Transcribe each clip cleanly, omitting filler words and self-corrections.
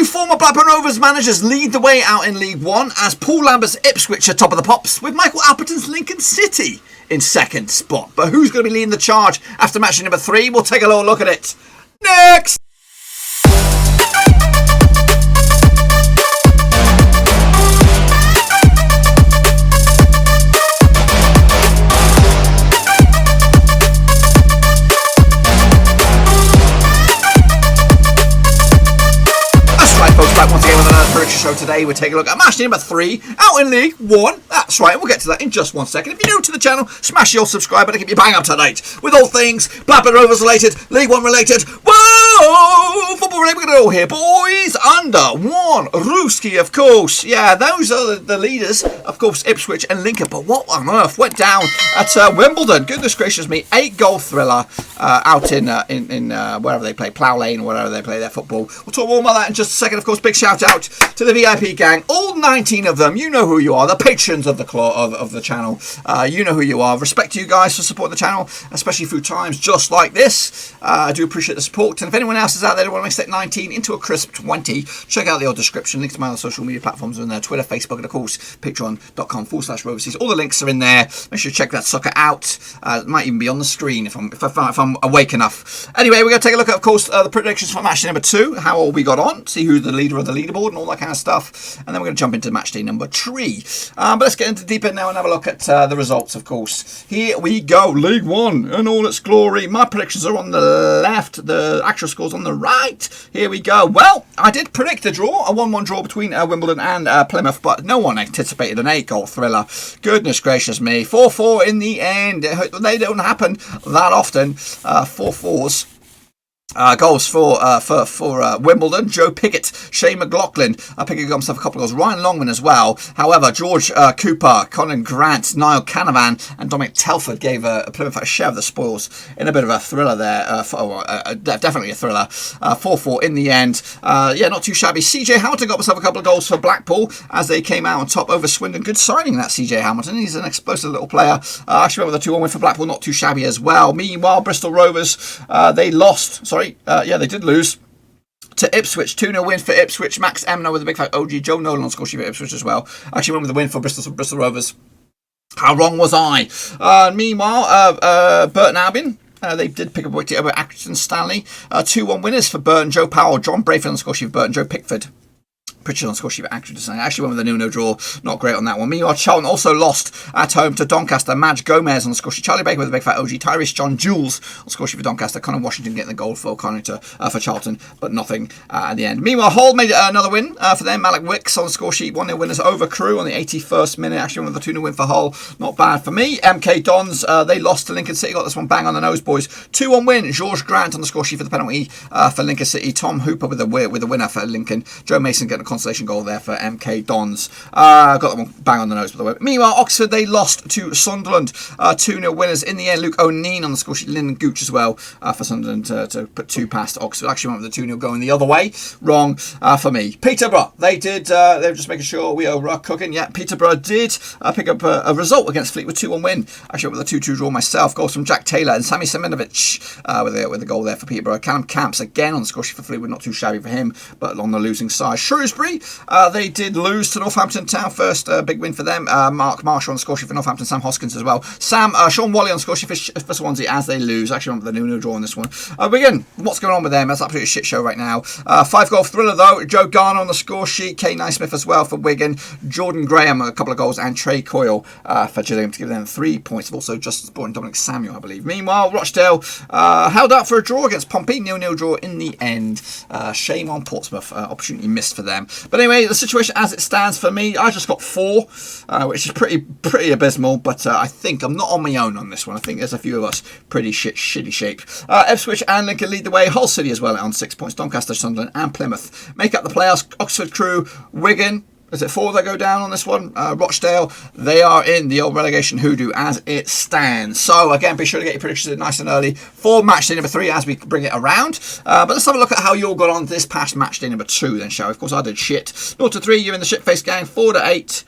Two former Blackburn Rovers managers lead the way out in League One as Paul Lambert's Ipswich are top of the pops, with Michael Alperton's Lincoln City in second spot. But who's going to be leading the charge after match number 3? We'll take a little look at it next. Back once again with another prediction show today. We're taking a look at match number 3 out in League 1. That's right, we'll get to that in just 1 second. If you're new to the channel, smash your subscribe button to keep you bang up to date with all things Blackburn Rovers related, League 1 related. Whoa! Football related, we're going to go here. Boys under 1. Ruski, of course. Yeah, those are the leaders, of course, Ipswich and Lincoln. But what on earth went down at Wimbledon? Goodness gracious me, 8-goal thriller out in wherever they play, Plough Lane or wherever they play their football. We'll talk more about that in just a second. Of course, big shout out to the VIP gang, all 19 of them. You know who you are, the patrons of the of the channel. You know who you are. Respect to you guys for supporting the channel, especially through times just like this. I do appreciate the support. And if anyone else is out there that want to make step 19 into a crisp 20, check out the old description. Links to my other social media platforms are in there: Twitter, Facebook, and of course patreon.com/Roverseas. All the links are in there. Make sure you check that sucker out. It might even be on the screen if I'm awake enough. Anyway, we're going to take a look at, of course, the predictions for match number 2. How all we got on, see who's the leader of the leaderboard and all that kind of stuff, and then we're going to jump into match day number 3. But let's get into deep end now and have a look at the results. Of course, here we go. League 1 in all its glory. My predictions are on the left, the actual scores on the right. Here we go. Well, I did predict a draw, a 1-1 draw between Wimbledon and Plymouth, but no one anticipated an 8-goal thriller. Goodness gracious me, 4-4 in the end. They don't happen that often. 4-4s. Goals for Wimbledon: Joe Pickett, Shane McLaughlin picking up himself a couple of goals. Ryan Longman as well. However, George Cooper, Colin Grant, Niall Canavan and Dominic Telford gave Plymouth a share of the spoils in a bit of a thriller there. Definitely a thriller. 4-4 in the end. Yeah, not too shabby. CJ Hamilton got himself a couple of goals for Blackpool as they came out on top over Swindon. Good signing, that CJ Hamilton. He's an explosive little player. Actually went with a 2-1 win for Blackpool. Not too shabby as well. Meanwhile, Bristol Rovers, they lost. They did lose to Ipswich. 2-0 win for Ipswich. Max Emner with a big fat OG. Joe Nolan on score sheet for Ipswich as well. Actually went with the win for Bristol Rovers. How wrong was I? Meanwhile, Burton Albion, they did pick up a victory over Accrington Stanley. 2-1 winners for Burton. Joe Powell, John Brayford on score sheet for Burton. Joe Pickford, Pritchard on score sheet for Accrington. I actually went with a 0-0 draw. Not great on that one. Meanwhile, Charlton also lost at home to Doncaster. Madge Gomez on the score sheet. Charlie Baker with a big fat OG. Tyrese John Jules on score sheet for Doncaster. Connor Washington getting the goal for Charlton, but nothing at the end. Meanwhile, Hull made another win for them. Malik Wicks on the score sheet. 1-0 winners over Crewe on the 81st minute. Actually went with a 2-0 win for Hull. Not bad for me. MK Dons, they lost to Lincoln City. Got this one bang on the nose, boys. 2-1 win. George Grant on the score sheet for the penalty for Lincoln City. Tom Hooper with the winner for Lincoln. Joe Mason getting a consolation goal there for MK Dons. Got that one bang on the nose, by the way. Meanwhile, Oxford, they lost to Sunderland. 2-0 winners in the end. Luke O'Neill on the score sheet. Lyndon Gooch as well for Sunderland to put 2 past Oxford. Actually went with the 2-0 going the other way. Wrong for me. Peterborough, they were just making sure we are cooking. Yeah, Peterborough did pick up a result against Fleetwood. 2-1 win. Actually went with a 2-2 draw myself. Goals from Jack Taylor and Sami Semenovic with the goal there for Peterborough. Callum Camps again on the score sheet for Fleetwood. Not too shabby for him, but on the losing side. Shrewsbury, they did lose to Northampton Town. First big win for them. Mark Marshall on score sheet for Northampton. Sam Hoskins as well. Sean Wally on score sheet for Swansea as they lose. Actually went with the 0-0 draw on this one. Wigan, what's going on with them? That's absolutely a shit show right now. 5-goal thriller though. Joe Garner on the score sheet. Kay Naismith as well for Wigan. Jordan Graham a couple of goals and Trey Coyle for Gillingham to give them 3 points. Also Justin Sport and Dominic Samuel, I believe. Meanwhile, Rochdale held out for a draw against Pompey. 0-0 draw in the end. Shame on Portsmouth. Opportunity missed for them. But anyway, the situation as it stands for me, I just got 4, which is pretty abysmal, but I think I'm not on my own on this one. I think there's a few of us pretty shitty shape. Ipswich and Lincoln lead the way. Hull City as well on 6 points. Doncaster, Sunderland and Plymouth make up the playoffs. Oxford, Crewe, Wigan. Is it 4 that go down on this one? Rochdale, they are in the old relegation hoodoo as it stands. So again, be sure to get your predictions in nice and early for match day number 3 as we bring it around. But let's have a look at how you all got on this past match day number 2 then, shall we? Of course, I did shit. 0-3, you're in the shit-faced gang. 4-8.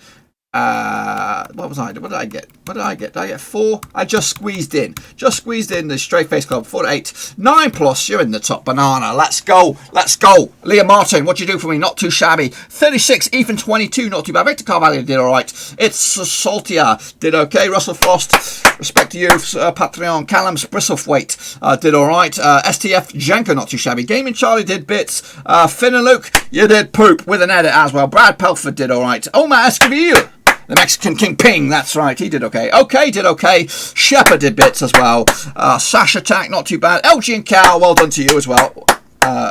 What was I? What did I get? What did I get? Did I get 4? I just squeezed in. The straight face club. 4 to 8. 9 plus. You're in the top banana. Let's go. Liam Martin, what do you do for me? Not too shabby. 36. Ethan 22. Not too bad. Victor Carvalho did all right. It's Saltier did okay. Russell Frost, respect to you. Patreon. Callum's Bristlethwaite did all right. STF Jenko, not too shabby. Gaming Charlie did bits. Finn and Luke, you did poop with an edit as well. Brad Pelford did all right. Omar Escobar, the Mexican Kingpin, that's right, he did okay. Did okay. Shepard did bits as well. Sash Attack, not too bad. LG and Cal, well done to you as well.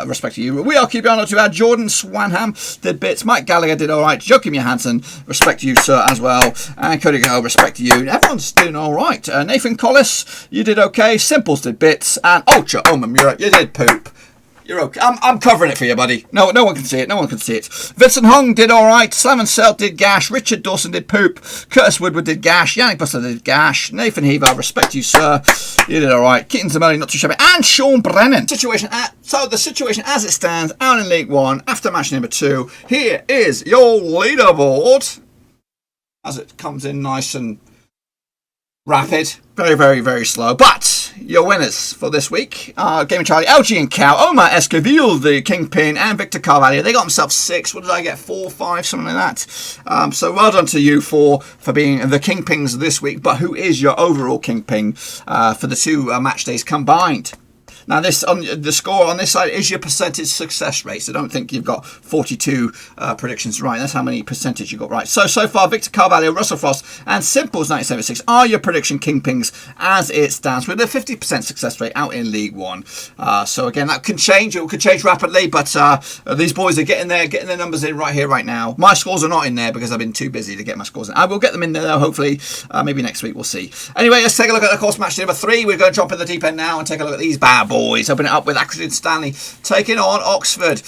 Respect to you. We are keeping on, not too bad. Jordan Swanham did bits. Mike Gallagher did all right. Joachim Johansson, respect to you, sir, as well. And Cody Gale, respect to you. Everyone's doing all right. Nathan Collis, you did okay. Simples did bits. And Ultra Omamura, you did poop. You're okay. I'm covering it for you, buddy. No one can see it. Vincent Hung did all right. Slavin Selt did gash. Richard Dawson did poop. Curtis Woodward did gash. Yannick Buster did gash. Nathan Heaver, respect you, sir. You did all right. Keaton Zamelli, not too shabby. And Sean Brennan. So the situation as it stands out in League One after match number 2. Here is your leaderboard as it comes in nice and rapid. Very, very, very slow. But your winners for this week are Gaming Charlie, LG and Cow, Omar Escobar, the Kingpin, and Victor Carvalho. They got themselves 6. What did I get? 4, 5, something like that. So well done to you for being the Kingpins this week. But who is your overall Kingpin for the 2 match days combined? Now, this on the score on this side is your percentage success rate. So don't think you've got 42 predictions right. That's how many percentage you got right. So far, Victor Carvalho, Russell Frost, and Simples 1976 are your prediction kingpins as it stands with a 50% success rate out in League One. So again, that can change. It could change rapidly, but these boys are getting their numbers in right here, right now. My scores are not in there because I've been too busy to get my scores in. I will get them in there though, hopefully. Maybe next week, we'll see. Anyway, let's take a look at, of course, match number 3. We're going to jump in the deep end now and take a look at these bad boys. Open it up with Accrington Stanley taking on Oxford.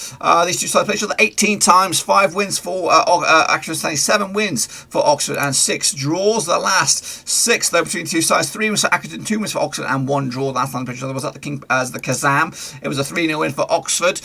These two sides played each other 18 times. 5 wins for Accrington Stanley, 7 wins for Oxford, and 6 draws. The last 6 though between the two sides: 3 wins for Accrington, 2 wins for Oxford, and 1 draw. Last time they played each other was at the Kazam. It was a 3-0 win for Oxford.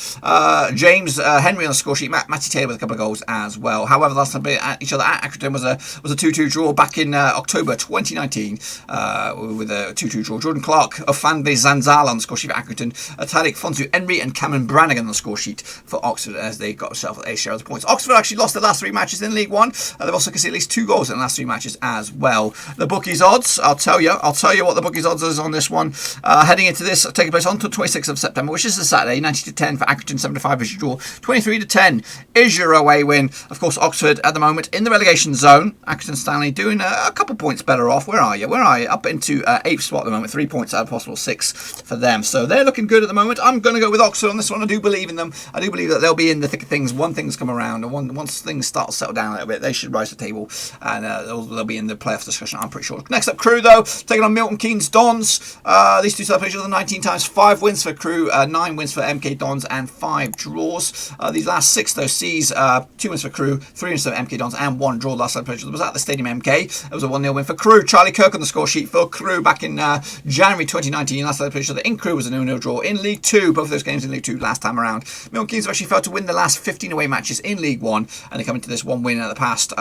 James Henry on the score sheet. Matty Taylor with a couple of goals as well. However, last time they played each other at Accrington was a 2-2 draw back in October 2019 with a 2-2 draw. Jordan Clark of Fanby Zanzal on the score sheet for Accrington. Tariq Fonsu Henry and Cameron Brannigan on the score sheet for Oxford as they got themselves a share of the points. Oxford actually lost their last 3 matches in League One. They've also conceded at least 2 goals in the last 3 matches as well. The bookies odds, I'll tell you what the bookies odds is on this one. Heading into this, taking place on the 26th of September, which is a Saturday. 90-10 for Accrington, 7-5 is your draw. 23-10 is your away win. Of course, Oxford at the moment in the relegation zone. Accrington Stanley doing a couple points better off. Where are you? Up into 8th spot at the moment. 3 points out of possible 6 for them. So they're looking good at the moment. I'm going to go with Oxford on this one. I do believe in them. I do believe that they'll be in the thick of things. Things come around, and once things start to settle down a little bit, they should rise to the table, and they'll be in the playoff discussion, I'm pretty sure. Next up, Crewe, though, taking on Milton Keynes Dons. These two sides played each other 19 times. 5 wins for Crewe, 9 wins for MK Dons, and 5 draws. These last 6, though, sees 2 wins for Crewe, 3 wins for MK Dons, and 1 draw. Last time played each other was at the Stadium MK. It was a 1-0 win for Crewe. Charlie Kirk on the score sheet for Crewe back in January 2019. Last time they played each other in Crewe was a 0-0 draw in League 2. Both of those games in League 2 last time around. Milton Keynes have actually failed to win the last 15 away matches in League 1, and they come into this 1 win in the past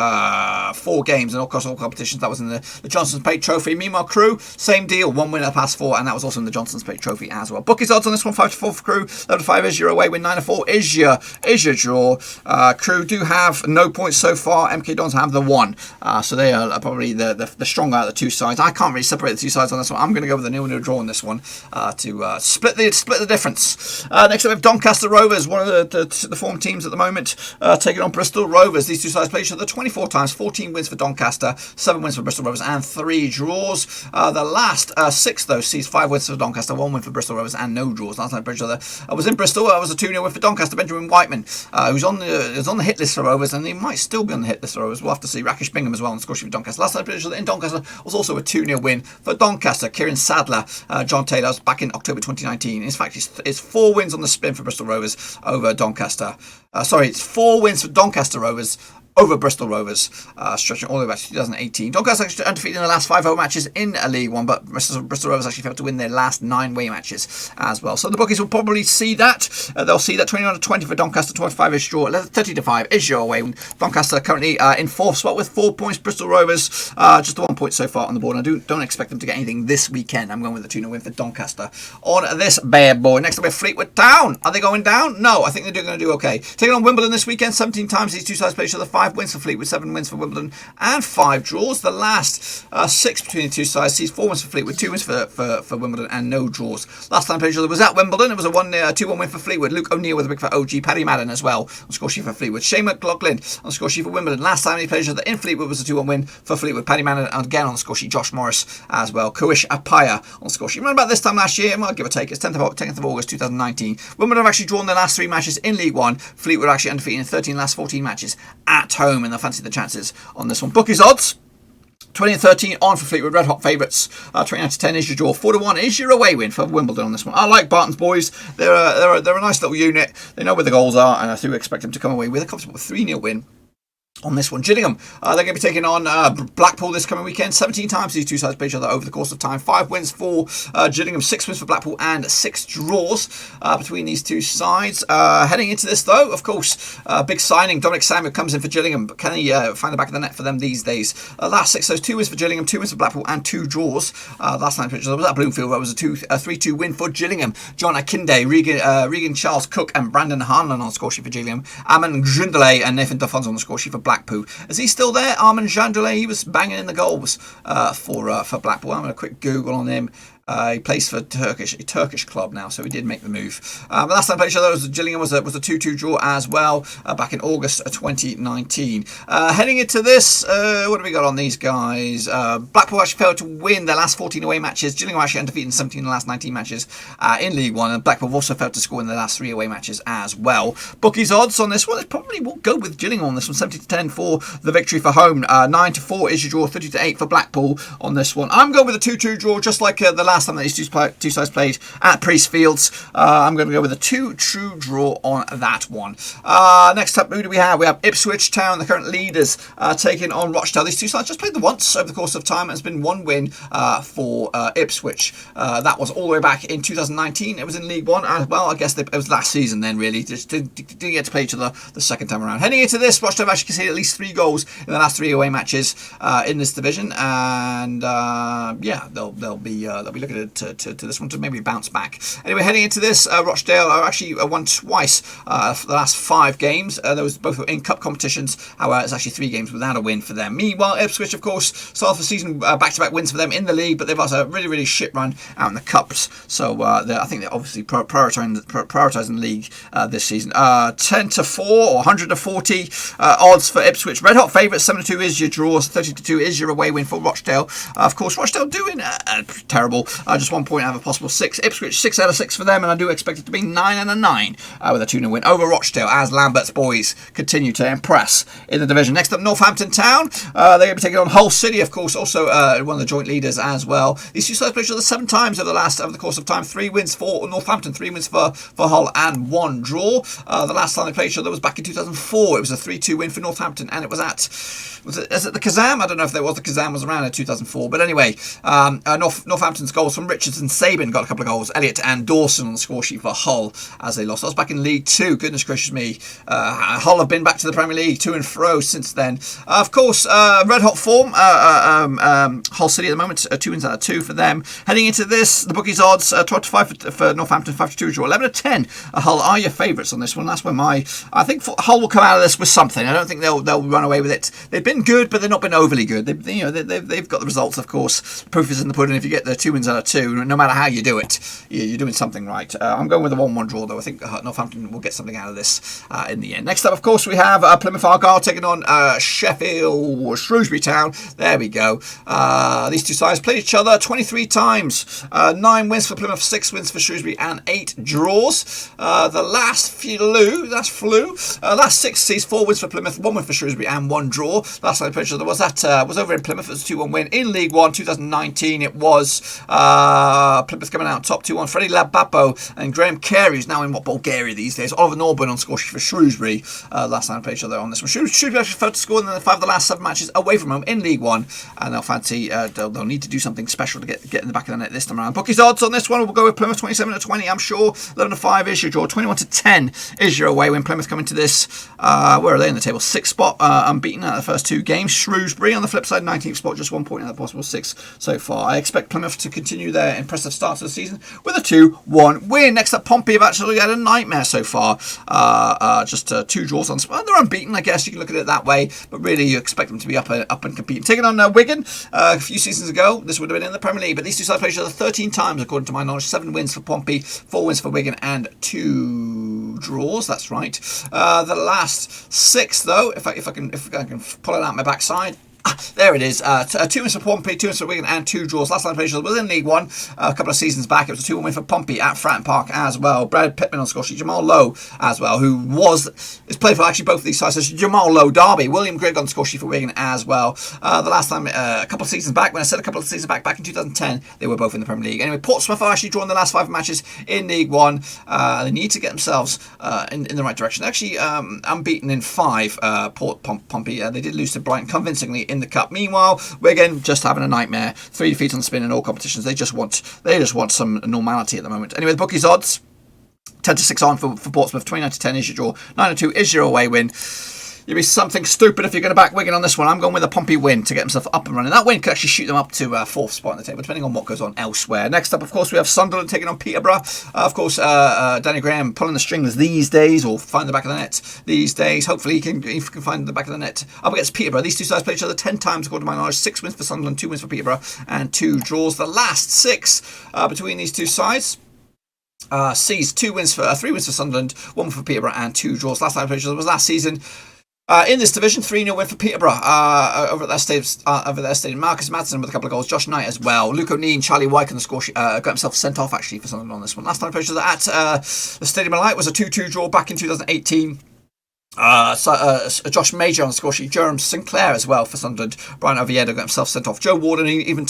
4 games, and across all competitions. That was in the Johnson's Plate Trophy. Meanwhile, Crewe, same deal, 1 win in the past 4, and that was also in the Johnson's Plate Trophy as well. Bookies odds on this one: 5-4 for Crewe, 11-5 is your away win, 9-4 is your draw. Crewe do have no points so far. MK Dons have the 1, so they are probably the stronger out of the 2 sides. I can't really separate the 2 sides on this one. I'm going to go with the 0-0 draw on this one to split the difference. Next up, we have Doncaster Rovers, one of the form teams at the moment, taking on Bristol Rovers. These two sides played each other 24 times. 14 wins for Doncaster, 7 wins for Bristol Rovers, and 3 draws. The last 6, though, sees 5 wins for Doncaster, 1 win for Bristol Rovers, and no draws. Last time they played each other was in Bristol. It was a 2-0 win for Doncaster. Benjamin Whiteman, who's on the hit list for Rovers, and he might still be on the hit list for Rovers. We'll have to see. Rakesh Bingham as well on the score sheet for Doncaster. Last time they played each other in Doncaster was also a 2-0 win for Doncaster. Kieran Sadler, John Taylor, was back in October 2019. In fact, it's 4 wins on the spin for Bristol Rovers over Doncaster. It's 4 wins for Doncaster Rovers over Bristol Rovers, stretching all the way back to 2018. Doncaster actually undefeated in the last 5 home matches in League One, but Bristol Rovers actually failed to win their last 9 away matches as well. So the bookies will probably see that. They'll see that 21-20 for Doncaster, 25-ish draw, 30-5 is your away. Doncaster currently in 4th spot with 4 points. Bristol Rovers just 1 point so far on the board. I don't expect them to get anything this weekend. I'm going with a 2-0 win for Doncaster on this bad boy. Next up we have Fleetwood Town. Are they going down? No, I think they're going to do okay. Taking on Wimbledon this weekend. 17 times these two sides play each other. 5 wins for Fleetwood, 7 wins for Wimbledon, and 5 draws. The last 6 between the two sides sees 4 wins for Fleetwood, 2 wins for Wimbledon, and no draws. Last time they played each other was at Wimbledon. It was a 2-1 win for Fleetwood. Luke O'Neill with a big for OG. Paddy Madden as well on score sheet for Fleetwood. Shane McLaughlin on score sheet for Wimbledon. Last time they played each other in Fleetwood was a 2-1 win for Fleetwood. Paddy Madden again on the score sheet. Josh Morris as well. Kuish Apaya on the score sheet. Remember about this time last year? Well, give or take. It's 10th of August 2019. Wimbledon have actually drawn their last 3 matches in League One. Fleetwood are actually undefeated in 13 last 14 matches at home, and they'll fancy the chances on this one. Bookies odds. 20-13 on for Fleetwood, red hot favourites. 29-10 is your draw. 4-1 is your away win for Wimbledon on this one. I like Barton's boys. They're a nice little unit. They know where the goals are, and I do expect them to come away with a comfortable 3-0 win on this one. Gillingham, they're going to be taking on Blackpool this coming weekend. 17 times these two sides play each other over the course of time. 5 wins for Gillingham, 6 wins for Blackpool, and 6 draws between these two sides. Heading into this, though, of course, big signing. Dominic Samuel comes in for Gillingham, but can he find the back of the net for them these days? Last 6, those 2 wins for Gillingham, 2 wins for Blackpool, and 2 draws. Last time played each other was at Bloomfield, where it was a 3-2 win for Gillingham. John Akinde, Regan Charles Cook, and Brandon Hanlon on score sheet for Gillingham. Amon Jundele and Nathan Duffons on the score sheet for Blackpool. Is he still there? Armand Jandoulet, he was banging in the goals for Blackpool. I'm going to quick Google on him. He plays for a Turkish club now, so he did make the move. Last time I played each other, Gillingham was a 2-2 draw as well back in August 2019. Heading into this, what have we got on these guys? Blackpool actually failed to win their last 14 away matches. Gillingham actually undefeated in 17 of the last 19 matches in League One, and Blackpool have also failed to score in their last 3 away matches as well. Bookies odds on this one, it probably will go with Gillingham on this one. 70-10 for the victory for home. 9-4 is your draw. 30-8 for Blackpool on this one. I'm going with a 2-2 draw, just like the last time that these two sides played at Priestfields. I'm going to go with a 2-2 draw on that one. Next up, who do we have? We have Ipswich Town, the current leaders, taking on Rochdale. These two sides just played them once over the course of time. It's been 1 win for Ipswich. That was all the way back in 2019. It was in League One. Well, I guess it was last season then, really. Just didn't get to play each other the second time around. Heading into this, Rochdale have actually conceded at least 3 goals in the last 3 away matches in this division, and yeah, they'll be looking to this one to maybe bounce back. Anyway, heading into this, Rochdale are actually won twice for the last 5 games. Those both were in cup competitions. However, it's actually 3 games without a win for them. Meanwhile, Ipswich, of course, started the season back-to-back wins for them in the league, but they've had a really, really shit run out in the cups. So I think they're obviously prioritising the league this season. 10-4 or 140 odds for Ipswich. Red hot favourites. 7-2 is your draws. 30-2 is your away win for Rochdale. Of course, Rochdale doing terrible. Just 1 point out of a possible 6. Ipswich 6 out of 6 for them, and I do expect it to be 9 and 9 with a 2-0 win over Rochdale as Lambert's boys continue to impress in the division. Next up, Northampton Town. They're going to be taking on Hull City, of course, also one of the joint leaders as well. These two sides played each other 7 times over the course of time. 3 wins for Northampton, 3 wins for Hull, and 1 draw. The last time they played each other was back in 2004. It was a 3-2 win for Northampton, and it was at is it the Kazam? I don't know if there was. The Kazam was around in 2004, but anyway, Northampton's goals from Richards and Sabin got a couple of goals. Elliott and Dawson on the score sheet for Hull as they lost. That was back in League 2. Goodness gracious me. Hull have been back to the Premier League to and fro since then. Of course, red hot form. Hull City at the moment, 2 wins out of 2 for them. Heading into this, the bookies odds 12-5 for Northampton, 5-2 draw. 11-10. Hull are your favourites on this one. That's where I think Hull will come out of this with something. I don't think they'll run away with it. They've been good, but they've not been overly good. They've got the results, of course. Proof is in the pudding. If you get the 2 wins out of 2, no matter how you do it, you're doing something right. I'm going with a 1-1 draw, though. I think Northampton will get something out of this in the end. Next up, of course, we have Plymouth Argyle taking on Shrewsbury Town. There we go. These two sides played each other 23 times. 9 wins for Plymouth, 6 wins for Shrewsbury, and 8 draws. The last last 6 sees 4 wins for Plymouth, 1 win for Shrewsbury, and 1 draw. Last time they played each other was over in Plymouth. It was a 2-1 win in League One 2019. It was Plymouth coming out top 2-1. Freddie Labapo and Graham Carey, who's now in Bulgaria these days. Oliver Norburn on score sheet for Shrewsbury. Last time I played each other on this one. Shrewsbury actually failed to score in the 5 of the last 7 matches away from home in League One, and they'll need to do something special to get in the back of the net this time around. Bookies odds on this one, we'll go with Plymouth 27-20. I'm sure 11-5 is your draw. 21-10 is your away win. Plymouth coming to this. Where are they in the table? 6th spot, unbeaten out of the first 2 games. Shrewsbury on the flip side, 19th spot, just 1 point out of the possible 6 so far. I expect Plymouth to continue their impressive start to the season with a 2-1 win. Next up, Pompey have actually had a nightmare so far. Just 2 draws on. Well, they're unbeaten, I guess you can look at it that way, but really you expect them to be up and competing. Taking on Wigan a few seasons ago, this would have been in the Premier League, but these two sides played each other 13 times according to my knowledge. 7 wins for Pompey, 4 wins for Wigan, and 2 draws. That's right. The last 6, though, if I can pull it out my backside. There it is. 2 wins for Pompey, 2 wins for Wigan, and 2 draws. Last time played was in League One a couple of seasons back. It was a 2-1 win for Pompey at Fratton Park as well. Brad Pittman on score sheet. Jamal Lowe as well, who has played for actually both of these sides. So Jamal Lowe Derby. William Grigg on score sheet for Wigan as well. The last time, a couple of seasons back, when I said a couple of seasons back in 2010, they were both in the Premier League. Anyway, Portsmouth are actually drawn the last 5 matches in League One. They need to get themselves in the right direction. They're actually unbeaten in 5. Pompey. They did lose to Brighton convincingly in the Cup. Meanwhile, Wigan just having a nightmare. 3 defeats on the spin in all competitions. They just want some normality at the moment. Anyway, the bookies odds 10-6 on for Portsmouth. 29-10 is your draw. 9-2 is your away win. You'll be something stupid if you're going to back Wigan on this one. I'm going with a Pompey win to get himself up and running. That win could actually shoot them up to 4th spot in the table, depending on what goes on elsewhere. Next up, of course, we have Sunderland taking on Peterborough. Of course, Danny Graham pulling the strings these days, or find the back of the net these days. Hopefully, he can find the back of the net up against Peterborough. These two sides played each other 10 times, according to my knowledge. 6 wins for Sunderland, 2 wins for Peterborough, and 2 draws. The last 6 between these two sides sees 3 wins for Sunderland, 1 for Peterborough, and 2 draws. Last time played each other was last season. In this division, 3-0 win for Peterborough over at their stadium. Marcus Madsen with a couple of goals. Josh Knight as well. Luke O'Neill and Charlie Wyke on the score sheet. Got himself sent off actually for Sunderland on this one. Last time played at the Stadium of Light was a 2-2 draw back in 2018. Josh Major on the score sheet. Jerome Sinclair as well for Sunderland. Brian Oviedo got himself sent off. Joe Ward and even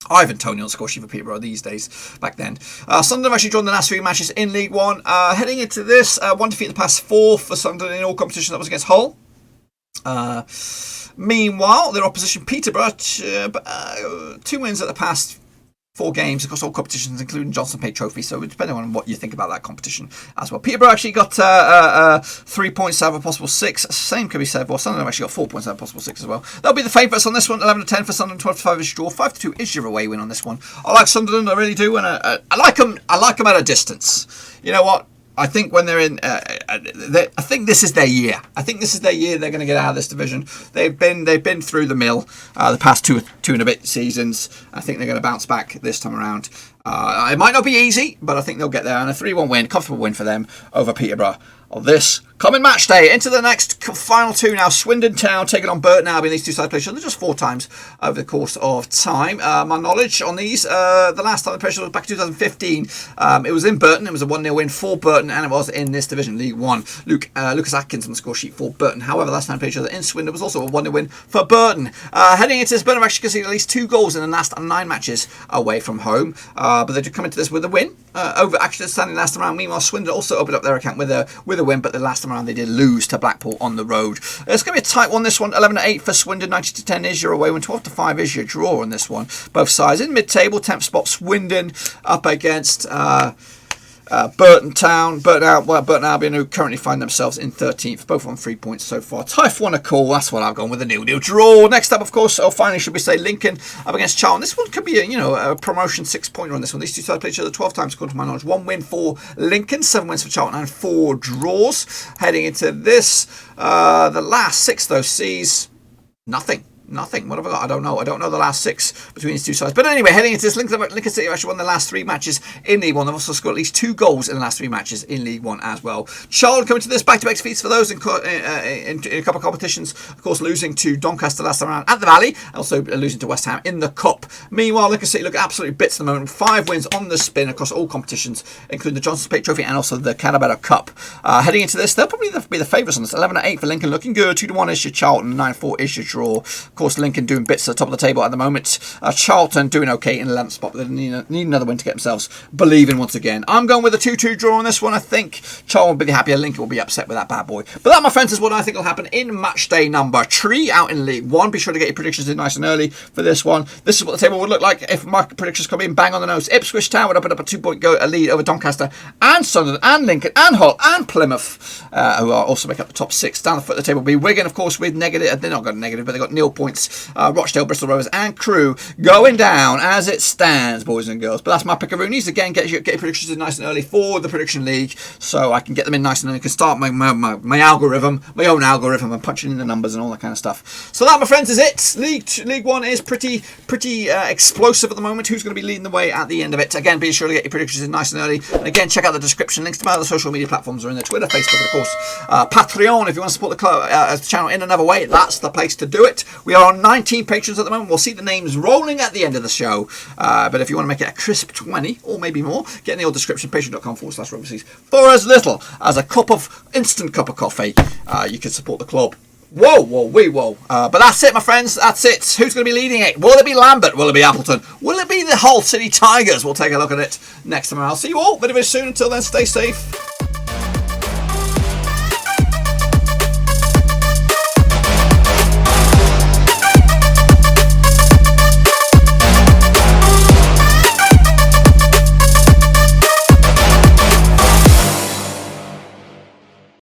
Ivan Toney on the score sheet for Peterborough these days, back then. Sunderland have actually drawn the last 3 matches in League One. Heading into this, 1 defeat in the past 4 for Sunderland in all competitions. That was against Hull. Meanwhile, their opposition Peterborough, 2 wins at the past 4 games across all competitions, including Johnson Pate Trophy. So depending on what you think about that competition as well. Peterborough actually got 3 points out of a possible 6. Same could be said for Sunderland. Actually got 4 points out of a possible 6 as well. They'll be the favourites on this one. 11-10 for Sunderland. 12-5 is your draw. 5-2 is your away win on this one. I like Sunderland. I really do, and I like them. I like them at a distance. You know what? I think when they're in, I think this is their year. I think this is their year. They're going to get out of this division. They've been through the mill the past two and a bit seasons. I think they're going to bounce back this time around. It might not be easy, but I think they'll get there. And a 3-1 win, comfortable win for them over Peterborough on this coming match day. Into the next final 2 now. Swindon Town taking on Burton Albion. These two sides played each other just 4 times over the course of time. My knowledge on these, the last time they played was back in 2015. It was in Burton. It was a 1-0 win for Burton, and it was in this division, League One. Lucas Atkins on the score sheet for Burton. However, last time they played each other in Swindon was also a 1-0 win for Burton. Heading into this, Burton have actually conceded at least 2 goals in the last 9 matches away from home. But they did come into this with a win over actually standing last time around. Meanwhile, Swindon also opened up their account with a win, but the last time around they did lose to Blackpool on the road. It's going to be a tight one, this one. 11-8 for Swindon, 90-10 is your away win, 12-5 is your draw on this one. Both sides in mid-table, 10th spot Swindon up against Burton Town, Burton Albion, who currently find themselves in 13th, both on 3 points so far. Tife won a call, that's what I've gone with, a 0-0 draw. Next up, of course, finally, should we say, Lincoln up against Charlton. This one could be a promotion 6-pointer on this one. These two sides played each other 12 times, according to my knowledge. 1 win for Lincoln, 7 wins for Charlton, and 4 draws. Heading into this, the last 6, though, sees nothing. What have I got? I don't know the last 6 between these two sides. But anyway, heading into this, Lincoln City have actually won the last 3 matches in League One. They've also scored at least 2 goals in the last 3 matches in League One as well. Charlton coming to this, back-to-back defeats for those in a couple of competitions. Of course, losing to Doncaster last time around at the Valley, also losing to West Ham in the Cup. Meanwhile, Lincoln City look absolutely bits at the moment. 5 wins on the spin across all competitions, including the Johnson Pate Trophy and also the Carabao Cup. Heading into this, they'll probably be the favourites on this. 11-8 for Lincoln, looking good. 2-1 is your Charlton, 9-4 is your draw. Of course, Lincoln doing bits at the top of the table at the moment. Charlton doing okay in 11th spot, but they need another win to get themselves believing once again. I'm going with a 2-2 draw on this one. I think Charlton will be happier. Lincoln will be upset with that bad boy. But that, my friends, is what I think will happen in match day number 3 out in League One. Be sure to get your predictions in nice and early for this one. This is what the table would look like if my predictions come in bang on the nose. Ipswich Town would open up a 2-point lead over Doncaster and Sunderland and Lincoln and Hull and Plymouth, who are also make up the top 6. Down the foot of the table will be Wigan, of course, with negative. They're not got negative, but they've got 0 points. Rochdale, Bristol, Rovers and Crewe going down as it stands, boys and girls. But that's my pickaroonies. Again, get your predictions in nice and early for the prediction league, so I can get them in nice and early. I can start my algorithm, my own algorithm, and punching in the numbers and all that kind of stuff. So that, my friends, is it. League One is pretty explosive at the moment. Who's going to be leading the way at the end of it? Again, be sure to get your predictions in nice and early. And again, check out the description. Links to my other social media platforms are in there: Twitter, Facebook, and of course Patreon. If you want to support the channel in another way, that's the place to do it. We are on 19 patrons at the moment. We'll see the names rolling at the end of the show. But if you want to make it a crisp 20 or maybe more, get in the old description, patreon.com/Roverseas. For as little as a instant cup of coffee, you can support the club. Whoa. But that's it, my friends. That's it. Who's going to be leading it? Will it be Lambert? Will it be Appleton? Will it be the Hull City Tigers? We'll take a look at it next time. I'll see you all very, very soon. Until then, stay safe.